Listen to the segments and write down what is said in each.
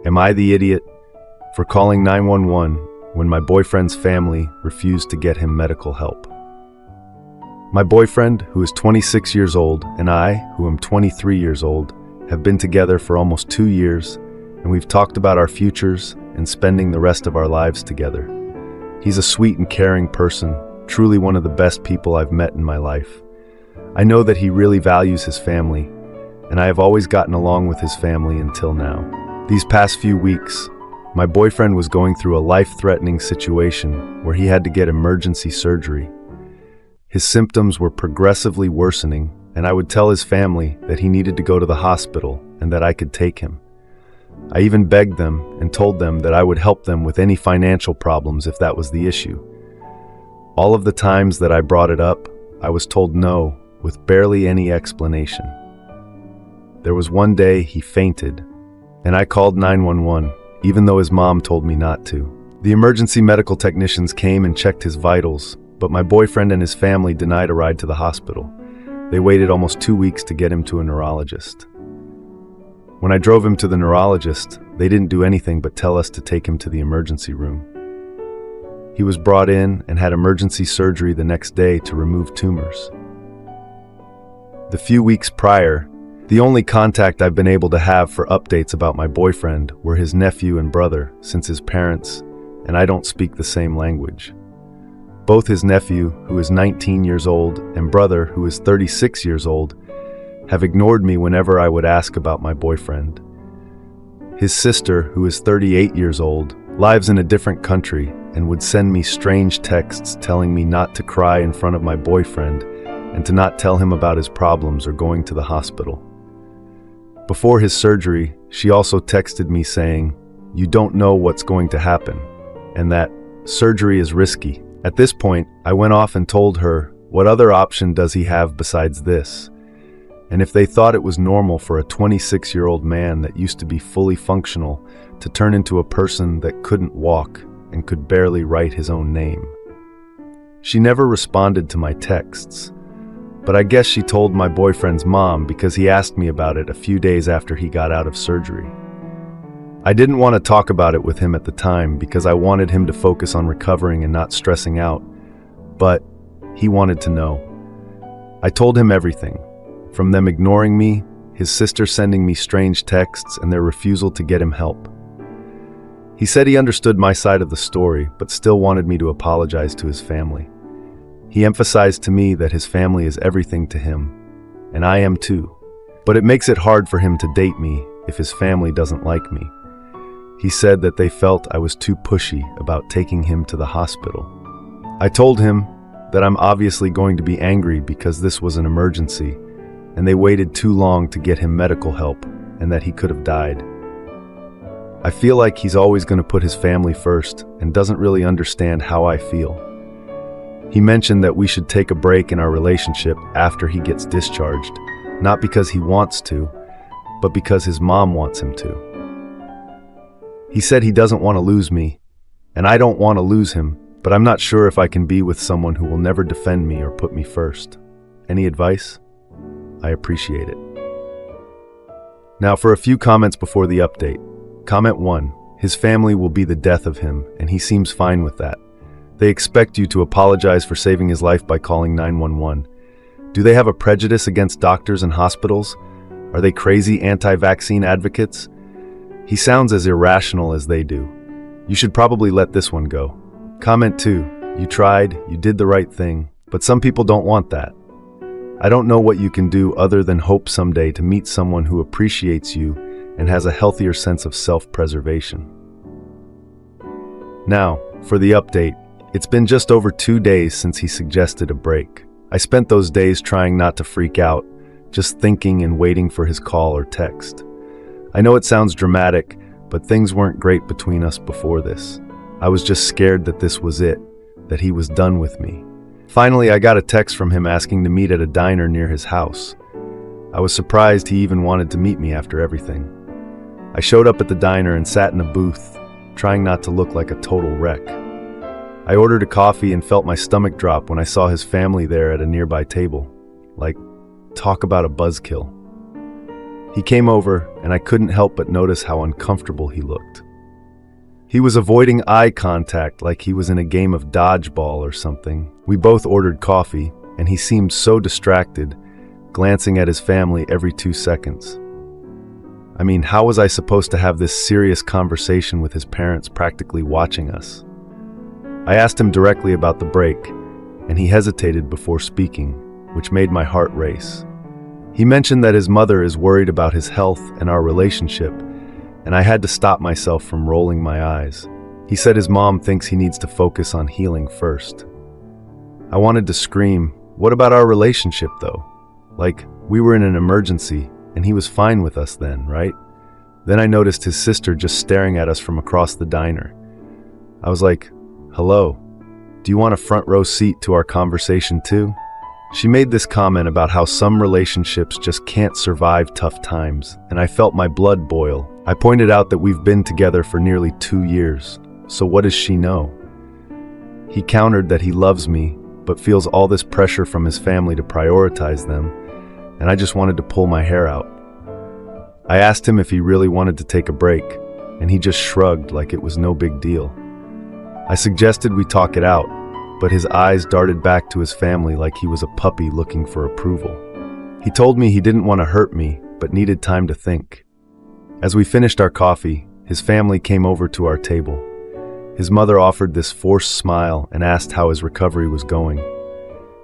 Am I the idiot for calling 911 when my boyfriend's family refused to get him medical help? My boyfriend, who is 26 years old, and I, who am 23 years old, have been together for almost 2 years, and we've talked about our futures and spending the rest of our lives together. He's a sweet and caring person, truly one of the best people I've met in my life. I know that he really values his family, and I have always gotten along with his family until now. These past few weeks, my boyfriend was going through a life-threatening situation where he had to get emergency surgery. His symptoms were progressively worsening, and I would tell his family that he needed to go to the hospital and that I could take him. I even begged them and told them that I would help them with any financial problems if that was the issue. All of the times that I brought it up, I was told no, with barely any explanation. There was one day he fainted, and I called 911, even though his mom told me not to. The emergency medical technicians came and checked his vitals, but my boyfriend and his family denied a ride to the hospital. They waited almost 2 weeks to get him to a neurologist. When I drove him to the neurologist, they didn't do anything but tell us to take him to the emergency room. He was brought in and had emergency surgery the next day to remove tumors. The few weeks prior, the only contact I've been able to have for updates about my boyfriend were his nephew and brother, since his parents and I don't speak the same language. Both his nephew, who is 19 years old, and brother, who is 36 years old, have ignored me whenever I would ask about my boyfriend. His sister, who is 38 years old, lives in a different country and would send me strange texts telling me not to cry in front of my boyfriend and to not tell him about his problems or going to the hospital. Before his surgery, she also texted me saying, "You don't know what's going to happen," and that surgery is risky. At this point, I went off and told her, what other option does he have besides this? And if they thought it was normal for a 26-year-old man that used to be fully functional to turn into a person that couldn't walk and could barely write his own name. She never responded to my texts, but I guess she told my boyfriend's mom because he asked me about it a few days after he got out of surgery. I didn't want to talk about it with him at the time because I wanted him to focus on recovering and not stressing out, but he wanted to know. I told him everything, from them ignoring me, his sister sending me strange texts, and their refusal to get him help. He said he understood my side of the story, but still wanted me to apologize to his family. He emphasized to me that his family is everything to him, and I am too. But it makes it hard for him to date me if his family doesn't like me. He said that they felt I was too pushy about taking him to the hospital. I told him that I'm obviously going to be angry because this was an emergency, and they waited too long to get him medical help, and that he could have died. I feel like he's always going to put his family first and doesn't really understand how I feel. He mentioned that we should take a break in our relationship after he gets discharged, not because he wants to, but because his mom wants him to. He said he doesn't want to lose me, and I don't want to lose him, but I'm not sure if I can be with someone who will never defend me or put me first. Any advice? I appreciate it. Now for a few comments before the update. Comment 1. His family will be the death of him, and he seems fine with that. They expect you to apologize for saving his life by calling 911. Do they have a prejudice against doctors and hospitals? Are they crazy anti-vaccine advocates? He sounds as irrational as they do. You should probably let this one go. Comment 2. You tried, you did the right thing, but some people don't want that. I don't know what you can do other than hope someday to meet someone who appreciates you and has a healthier sense of self-preservation. Now, for the update. It's been just over 2 days since he suggested a break. I spent those days trying not to freak out, just thinking and waiting for his call or text. I know it sounds dramatic, but things weren't great between us before this. I was just scared that this was it, that he was done with me. Finally, I got a text from him asking to meet at a diner near his house. I was surprised he even wanted to meet me after everything. I showed up at the diner and sat in a booth, trying not to look like a total wreck. I ordered a coffee and felt my stomach drop when I saw his family there at a nearby table. Like, talk about a buzzkill. He came over, and I couldn't help but notice how uncomfortable he looked. He was avoiding eye contact like he was in a game of dodgeball or something. We both ordered coffee, and he seemed so distracted, glancing at his family every 2 seconds. I mean, how was I supposed to have this serious conversation with his parents practically watching us? I asked him directly about the break, and he hesitated before speaking, which made my heart race. He mentioned that his mother is worried about his health and our relationship, and I had to stop myself from rolling my eyes. He said his mom thinks he needs to focus on healing first. I wanted to scream, "What about our relationship, though? Like, we were in an emergency, and he was fine with us then, right?" Then I noticed his sister just staring at us from across the diner. I was like, "Hello, do you want a front row seat to our conversation too?" She made this comment about how some relationships just can't survive tough times, and I felt my blood boil. I pointed out that we've been together for nearly 2 years, so what does she know? He countered that he loves me, but feels all this pressure from his family to prioritize them, and I just wanted to pull my hair out. I asked him if he really wanted to take a break, and he just shrugged like it was no big deal. I suggested we talk it out, but his eyes darted back to his family like he was a puppy looking for approval. He told me he didn't want to hurt me, but needed time to think. As we finished our coffee, his family came over to our table. His mother offered this forced smile and asked how his recovery was going.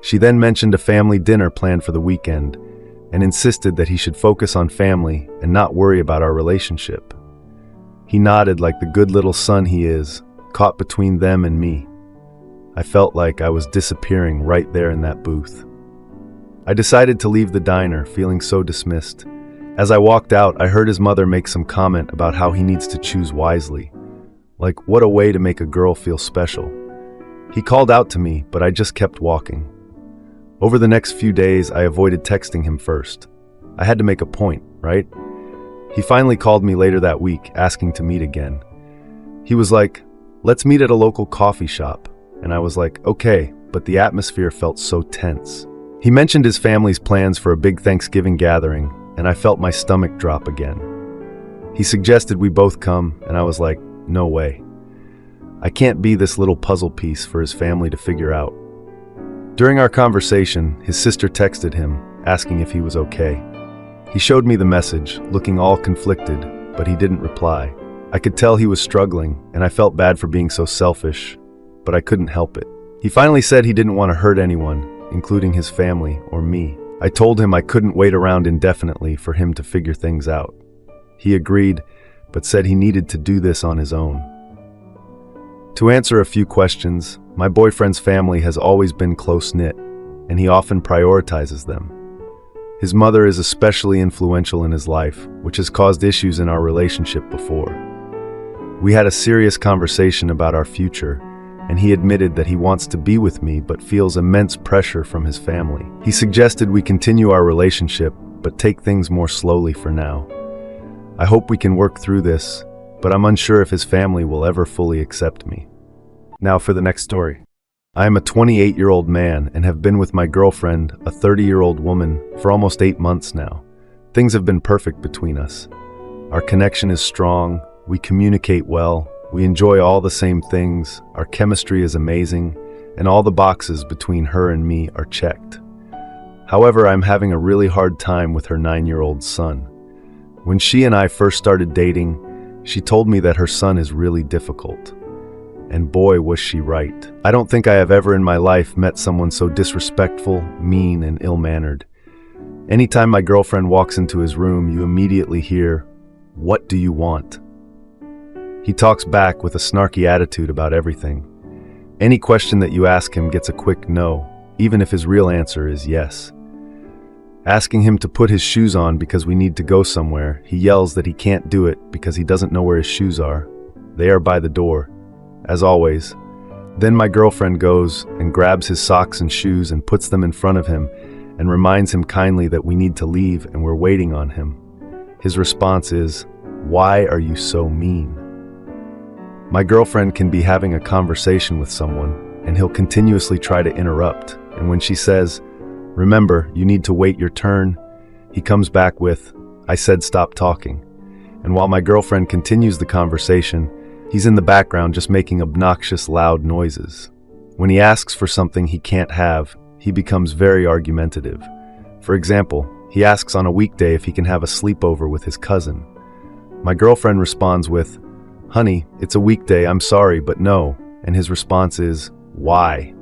She then mentioned a family dinner planned for the weekend and insisted that he should focus on family and not worry about our relationship. He nodded like the good little son he is, caught between them and me. I felt like I was disappearing right there in that booth. I decided to leave the diner, feeling so dismissed. As I walked out, I heard his mother make some comment about how he needs to choose wisely. Like, what a way to make a girl feel special. He called out to me, but I just kept walking. Over the next few days, I avoided texting him first. I had to make a point, right? He finally called me later that week, asking to meet again. He was like, "Let's meet at a local coffee shop." And I was like, "Okay," but the atmosphere felt so tense. He mentioned his family's plans for a big Thanksgiving gathering, and I felt my stomach drop again. He suggested we both come, and I was like, no way. I can't be this little puzzle piece for his family to figure out. During our conversation, his sister texted him, asking if he was okay. He showed me the message, looking all conflicted, but he didn't reply. I could tell he was struggling, and I felt bad for being so selfish, but I couldn't help it. He finally said he didn't want to hurt anyone, including his family or me. I told him I couldn't wait around indefinitely for him to figure things out. He agreed, but said he needed to do this on his own. To answer a few questions, my boyfriend's family has always been close-knit, and he often prioritizes them. His mother is especially influential in his life, which has caused issues in our relationship before. We had a serious conversation about our future, and he admitted that he wants to be with me but feels immense pressure from his family. He suggested we continue our relationship, but take things more slowly for now. I hope we can work through this, but I'm unsure if his family will ever fully accept me. Now for the next story. I am a 28-year-old man and have been with my girlfriend, a 30-year-old woman, for almost 8 months now. Things have been perfect between us. Our connection is strong, we communicate well, we enjoy all the same things, our chemistry is amazing, and all the boxes between her and me are checked. However, I'm having a really hard time with her 9-year-old son. When she and I first started dating, she told me that her son is really difficult. And boy, was she right. I don't think I have ever in my life met someone so disrespectful, mean, and ill-mannered. Anytime my girlfriend walks into his room, you immediately hear, "What do you want?" He talks back with a snarky attitude about everything. Any question that you ask him gets a quick no, even if his real answer is yes. Asking him to put his shoes on because we need to go somewhere, he yells that he can't do it because he doesn't know where his shoes are. They are by the door, as always. Then my girlfriend goes and grabs his socks and shoes and puts them in front of him and reminds him kindly that we need to leave and we're waiting on him. His response is, "Why are you so mean?" My girlfriend can be having a conversation with someone and he'll continuously try to interrupt, and when she says, "Remember, you need to wait your turn," he comes back with, "I said stop talking." and while my girlfriend continues the conversation, he's in the background just making obnoxious, loud noises. When he asks for something he can't have, he becomes very argumentative. For example, he asks on a weekday if he can have a sleepover with his cousin. My girlfriend responds with, "Honey, it's a weekday, I'm sorry, but no," and his response is, "Why?"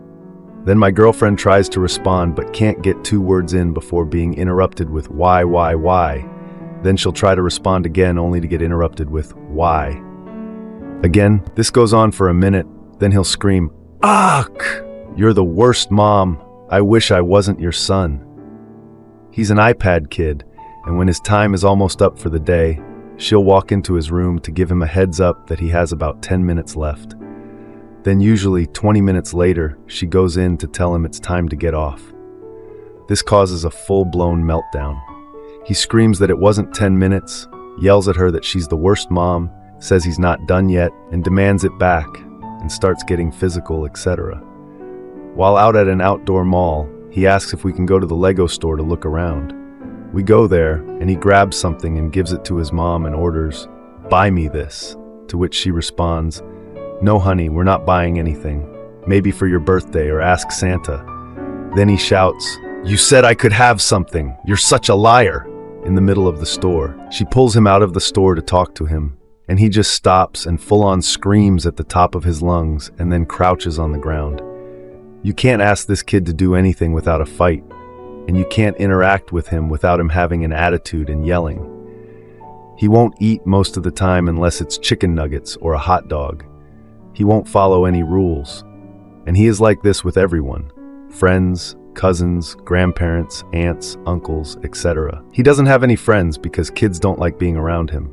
Then my girlfriend tries to respond but can't get 2 words in before being interrupted with why? Then she'll try to respond again only to get interrupted with why. Again, this goes on for a minute, then he'll scream, "Ugh! You're the worst mom. I wish I wasn't your son." He's an iPad kid, and when his time is almost up for the day, she'll walk into his room to give him a heads up that he has about 10 minutes left. Then usually 20 minutes later, she goes in to tell him it's time to get off. This causes a full-blown meltdown. He screams that it wasn't 10 minutes, yells at her that she's the worst mom, says he's not done yet, and demands it back, and starts getting physical, etc. While out at an outdoor mall, he asks if we can go to the Lego store to look around. We go there, and he grabs something and gives it to his mom and orders, "Buy me this," to which she responds, "No, honey, we're not buying anything. Maybe for your birthday or ask Santa." Then he shouts, "You said I could have something. You're such a liar," in the middle of the store. She pulls him out of the store to talk to him, and he just stops and full-on screams at the top of his lungs and then crouches on the ground. You can't ask this kid to do anything without a fight, and you can't interact with him without him having an attitude and yelling. He won't eat most of the time unless it's chicken nuggets or a hot dog. He won't follow any rules. And he is like this with everyone. Friends, cousins, grandparents, aunts, uncles, etc. He doesn't have any friends because kids don't like being around him.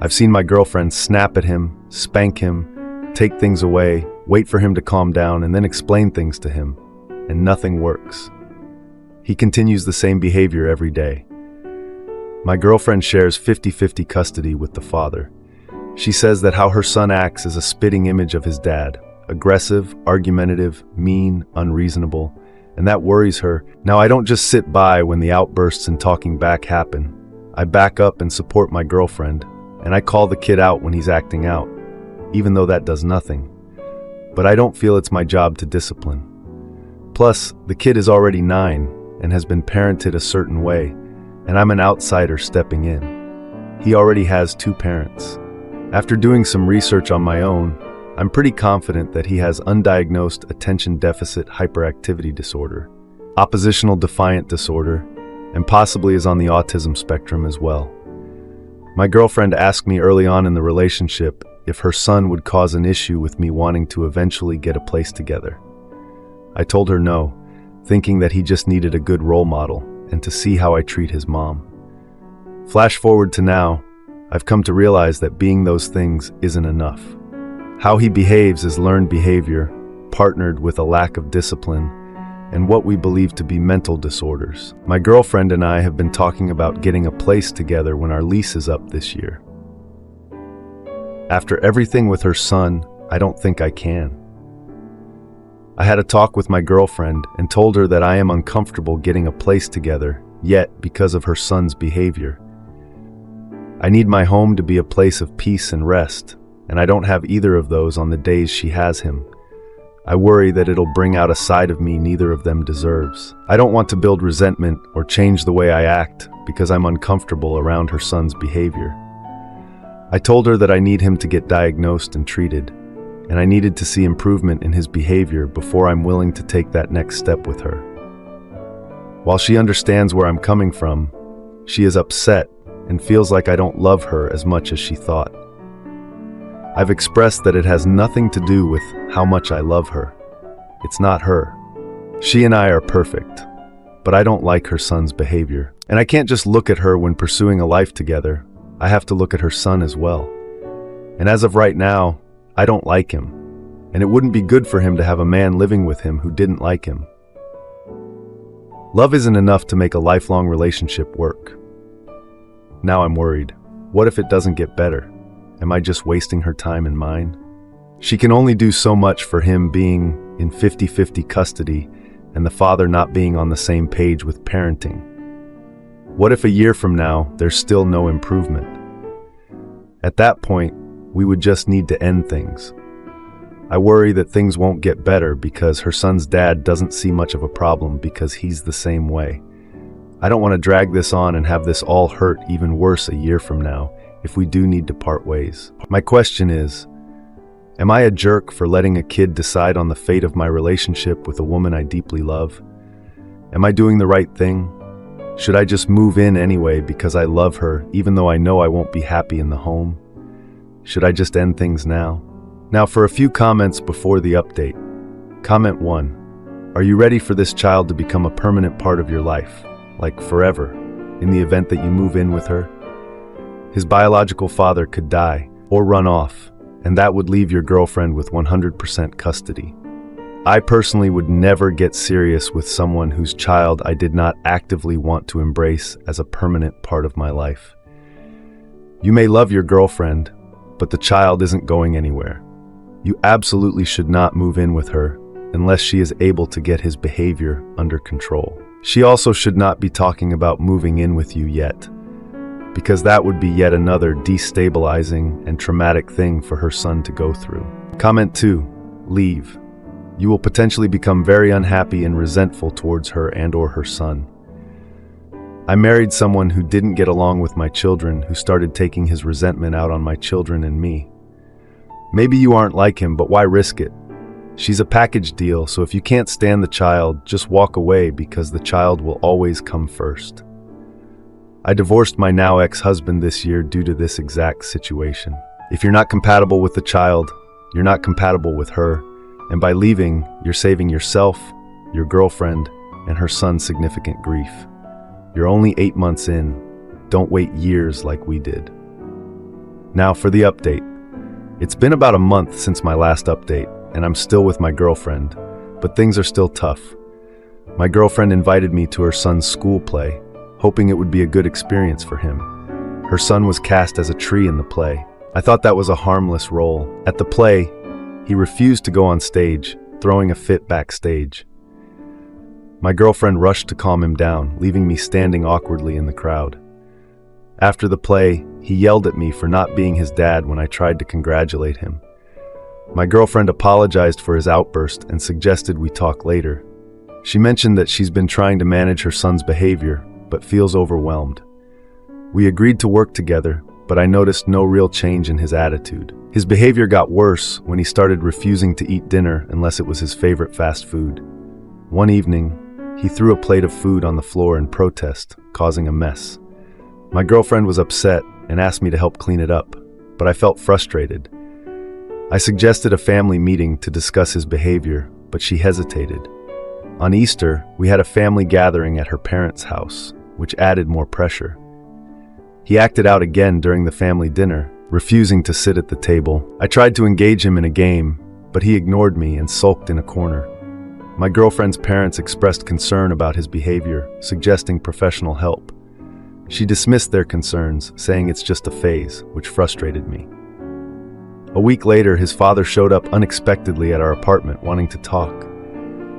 I've seen my girlfriend snap at him, spank him, take things away, wait for him to calm down, and then explain things to him, and nothing works. He continues the same behavior every day. My girlfriend shares 50-50 custody with the father. She says that how her son acts is a spitting image of his dad, aggressive, argumentative, mean, unreasonable, and that worries her. Now, I don't just sit by when the outbursts and talking back happen. I back up and support my girlfriend, and I call the kid out when he's acting out, even though that does nothing. But I don't feel it's my job to discipline. Plus, the kid is already 9 and has been parented a certain way, and I'm an outsider stepping in. He already has 2 parents. After doing some research on my own, I'm pretty confident that he has undiagnosed attention deficit hyperactivity disorder, oppositional defiant disorder, and possibly is on the autism spectrum as well. My girlfriend asked me early on in the relationship if her son would cause an issue with me wanting to eventually get a place together. I told her no, thinking that he just needed a good role model and to see how I treat his mom. Flash forward to now, I've come to realize that being those things isn't enough. How he behaves is learned behavior, partnered with a lack of discipline, and what we believe to be mental disorders. My girlfriend and I have been talking about getting a place together when our lease is up this year. After everything with her son, I don't think I can. I had a talk with my girlfriend and told her that I am uncomfortable getting a place together, yet because of her son's behavior. I need my home to be a place of peace and rest, and I don't have either of those on the days she has him. I worry that it'll bring out a side of me neither of them deserves. I don't want to build resentment or change the way I act because I'm uncomfortable around her son's behavior. I told her that I need him to get diagnosed and treated, and I needed to see improvement in his behavior before I'm willing to take that next step with her. While she understands where I'm coming from, she is upset and feels like I don't love her as much as she thought. I've expressed that it has nothing to do with how much I love her. It's not her. She and I are perfect, but I don't like her son's behavior. And I can't just look at her when pursuing a life together. I have to look at her son as well. And as of right now, I don't like him, and it wouldn't be good for him to have a man living with him who didn't like him. Love isn't enough to make a lifelong relationship work. Now I'm worried. What if it doesn't get better? Am I just wasting her time and mine? She can only do so much for him being in 50-50 custody and the father not being on the same page with parenting. What if a year from now, there's still no improvement? At that point, we would just need to end things. I worry that things won't get better because her son's dad doesn't see much of a problem because he's the same way. I don't want to drag this on and have this all hurt even worse a year from now if we do need to part ways. My question is, am I a jerk for letting a kid decide on the fate of my relationship with a woman I deeply love? Am I doing the right thing? Should I just move in anyway because I love her even though I know I won't be happy in the home? Should I just end things now? Now for a few comments before the update. Comment 1. Are you ready for this child to become a permanent part of your life, like forever, in the event that you move in with her? His biological father could die or run off, and that would leave your girlfriend with 100% custody. I personally would never get serious with someone whose child I did not actively want to embrace as a permanent part of my life. You may love your girlfriend, but the child isn't going anywhere. You absolutely should not move in with her unless she is able to get his behavior under control. She also should not be talking about moving in with you yet, because that would be yet another destabilizing and traumatic thing for her son to go through. Comment 2. Leave. You will potentially become very unhappy and resentful towards her and/or her son. I married someone who didn't get along with my children, who started taking his resentment out on my children and me. Maybe you aren't like him, but why risk it? She's a package deal, so if you can't stand the child, just walk away because the child will always come first. I divorced my now ex-husband this year due to this exact situation. If you're not compatible with the child, you're not compatible with her, and by leaving, you're saving yourself, your girlfriend, and her son significant grief. You're only 8 months in. Don't wait years like we did. Now for the update. It's been about a month since my last update, and I'm still with my girlfriend, but things are still tough. My girlfriend invited me to her son's school play, hoping it would be a good experience for him. Her son was cast as a tree in the play. I thought that was a harmless role. At the play, he refused to go on stage, throwing a fit backstage. My girlfriend rushed to calm him down, leaving me standing awkwardly in the crowd. After the play, he yelled at me for not being his dad when I tried to congratulate him. My girlfriend apologized for his outburst and suggested we talk later. She mentioned that she's been trying to manage her son's behavior, but feels overwhelmed. We agreed to work together, but I noticed no real change in his attitude. His behavior got worse when he started refusing to eat dinner unless it was his favorite fast food. One evening, he threw a plate of food on the floor in protest, causing a mess. My girlfriend was upset and asked me to help clean it up, but I felt frustrated. I suggested a family meeting to discuss his behavior, but she hesitated. On Easter, we had a family gathering at her parents' house, which added more pressure. He acted out again during the family dinner, refusing to sit at the table. I tried to engage him in a game, but he ignored me and sulked in a corner. My girlfriend's parents expressed concern about his behavior, suggesting professional help. She dismissed their concerns, saying it's just a phase, which frustrated me. A week later, his father showed up unexpectedly at our apartment wanting to talk.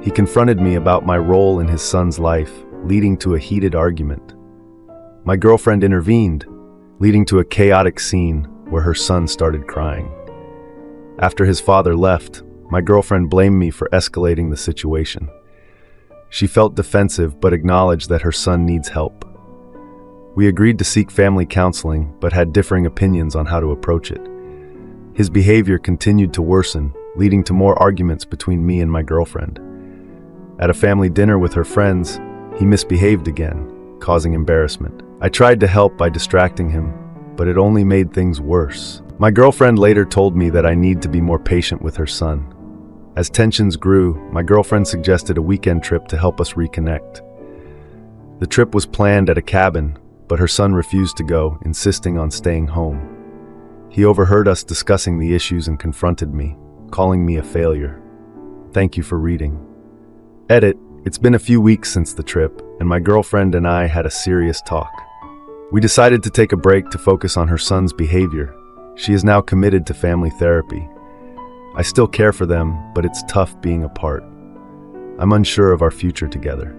He confronted me about my role in his son's life, leading to a heated argument. My girlfriend intervened, leading to a chaotic scene where her son started crying. After his father left, my girlfriend blamed me for escalating the situation. She felt defensive but acknowledged that her son needs help. We agreed to seek family counseling, but had differing opinions on how to approach it. His behavior continued to worsen, leading to more arguments between me and my girlfriend. At a family dinner with her friends, he misbehaved again, causing embarrassment. I tried to help by distracting him, but it only made things worse. My girlfriend later told me that I need to be more patient with her son. As tensions grew, my girlfriend suggested a weekend trip to help us reconnect. The trip was planned at a cabin, but her son refused to go, insisting on staying home. He overheard us discussing the issues and confronted me, calling me a failure. Thank you for reading. Edit. It's been a few weeks since the trip, and my girlfriend and I had a serious talk. We decided to take a break to focus on her son's behavior. She is now committed to family therapy. I still care for them, but it's tough being apart. I'm unsure of our future together.